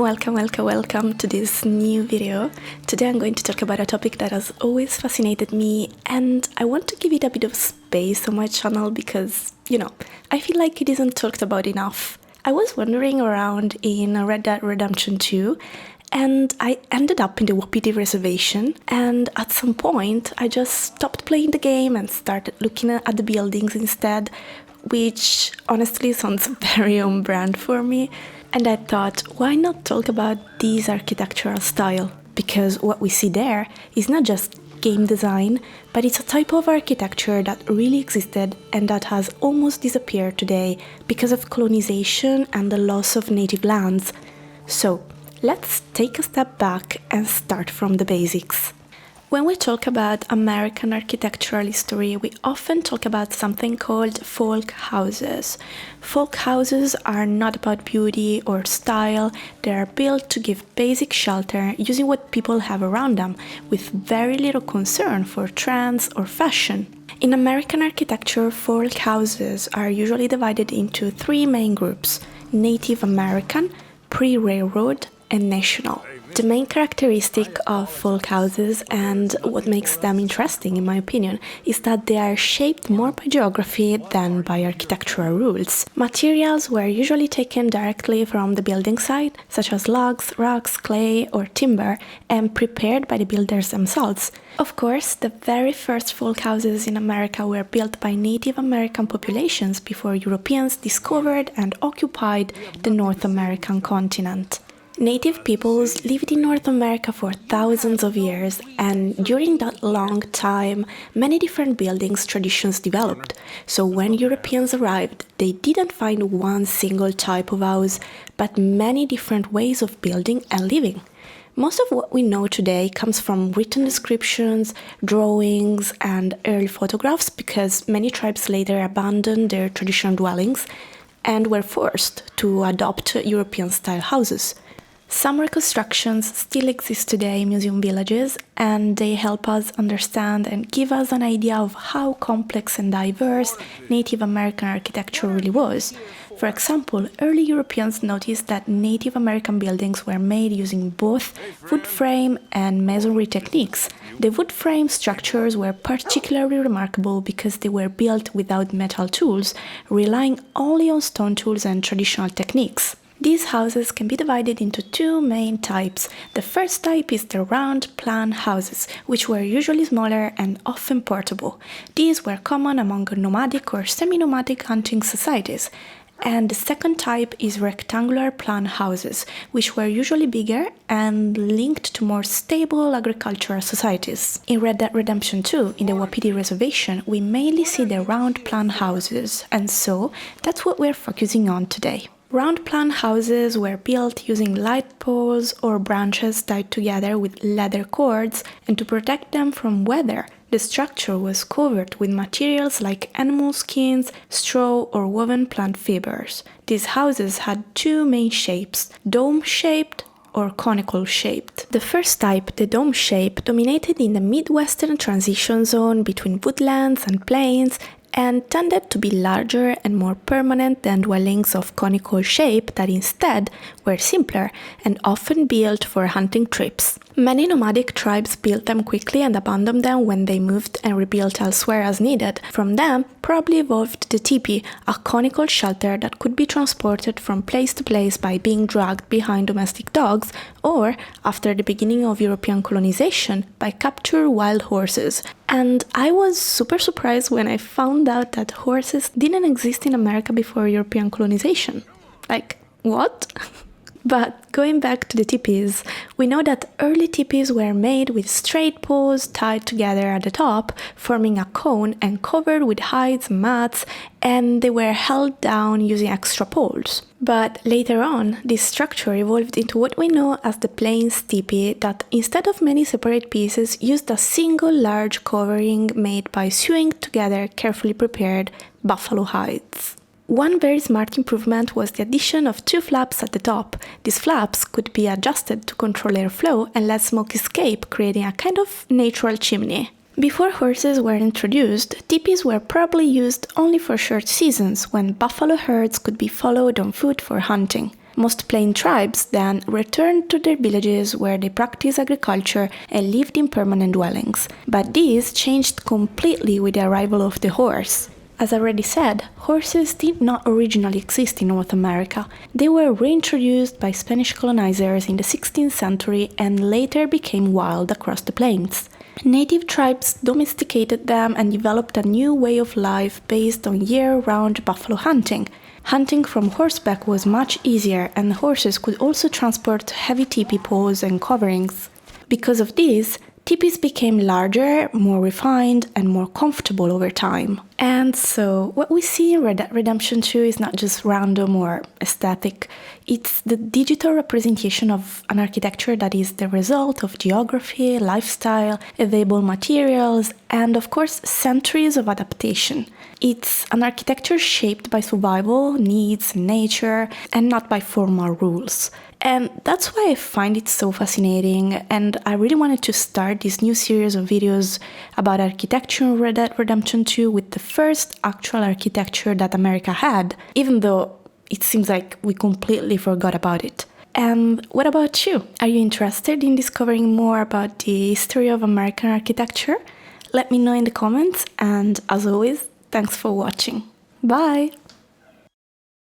Welcome to this new video. Today I'm going to talk about a topic that has always fascinated me, and I want to give it a bit of space on my channel because, I feel like it isn't talked about enough. I was wandering around in Red Dead Redemption 2 and I ended up in the Wapiti reservation, and at some point I just stopped playing the game and started looking at the buildings instead, which honestly sounds very on brand for me. And I thought, why not talk about this architectural style? Because what we see there is not just game design, but it's a type of architecture that really existed and that has almost disappeared today because of colonization and the loss of native lands. So, let's take a step back and start from the basics. When we talk about American architectural history, we often talk about something called folk houses. Folk houses are not about beauty or style, they are built to give basic shelter using what people have around them, with very little concern for trends or fashion. In American architecture, folk houses are usually divided into three main groups: Native American, pre-railroad, and national. The main characteristic of folk houses, and what makes them interesting in my opinion, is that they are shaped more by geography than by architectural rules. Materials were usually taken directly from the building site, such as logs, rocks, clay, or timber, and prepared by the builders themselves. Of course, the very first folk houses in America were built by Native American populations before Europeans discovered and occupied the North American continent. Native peoples lived in North America for thousands of years, and during that long time, many different buildings traditions developed. So when Europeans arrived, they didn't find one single type of house, but many different ways of building and living. Most of what we know today comes from written descriptions, drawings, and early photographs, because many tribes later abandoned their traditional dwellings and were forced to adopt European-style houses. Some reconstructions still exist today in museum villages, and they help us understand and give us an idea of how complex and diverse Native American architecture really was. For example, early Europeans noticed that Native American buildings were made using both wood frame and masonry techniques. The wood frame structures were particularly remarkable because they were built without metal tools, relying only on stone tools and traditional techniques. These houses can be divided into two main types. The first type is the round plan houses, which were usually smaller and often portable. These were common among nomadic or semi-nomadic hunting societies. And the second type is rectangular plan houses, which were usually bigger and linked to more stable agricultural societies. In Red Dead Redemption 2, in the Wapiti reservation, we mainly see the round plan houses, and so that's what we're focusing on today. Round plan houses were built using light poles or branches tied together with leather cords, and to protect them from weather, the structure was covered with materials like animal skins, straw, or woven plant fibers. These houses had two main shapes: dome-shaped or conical-shaped. The first type, the dome shape, dominated in the Midwestern transition zone between woodlands and plains, and tended to be larger and more permanent than dwellings of conical shape that instead were simpler and often built for hunting trips. Many nomadic tribes built them quickly and abandoned them when they moved and rebuilt elsewhere as needed. From them probably evolved the tipi, a conical shelter that could be transported from place to place by being dragged behind domestic dogs, or, after the beginning of European colonization, by captured wild horses. And I was super surprised when I found out that horses didn't exist in America before European colonization. Like, what? But going back to the tipis, we know that early tipis were made with straight poles tied together at the top, forming a cone and covered with hides and mats, and they were held down using extra poles. But later on, this structure evolved into what we know as the plains tipi, that instead of many separate pieces, used a single large covering made by sewing together carefully prepared buffalo hides. One very smart improvement was the addition of two flaps at the top. These flaps could be adjusted to control airflow and let smoke escape, creating a kind of natural chimney. Before horses were introduced, tipis were probably used only for short seasons, when buffalo herds could be followed on foot for hunting. Most plain tribes then returned to their villages where they practiced agriculture and lived in permanent dwellings. But this changed completely with the arrival of the horse. As I already said, horses did not originally exist in North America. They were reintroduced by Spanish colonizers in the 16th century and later became wild across the plains. Native tribes domesticated them and developed a new way of life based on year-round buffalo hunting. Hunting from horseback was much easier, and horses could also transport heavy teepee poles and coverings. Because of this, teepees became larger, more refined, and more comfortable over time. And so, what we see in Red Dead Redemption 2 is not just random or aesthetic, it's the digital representation of an architecture that is the result of geography, lifestyle, available materials, and of course, centuries of adaptation. It's an architecture shaped by survival, needs, nature, and not by formal rules. And that's why I find it so fascinating, and I really wanted to start this new series of videos about architecture in Red Dead Redemption 2 with the first actual architecture that America had, even though it seems like we completely forgot about it. And what about you? Are you interested in discovering more about the history of American architecture? Let me know in the comments, and as always, thanks for watching. Bye!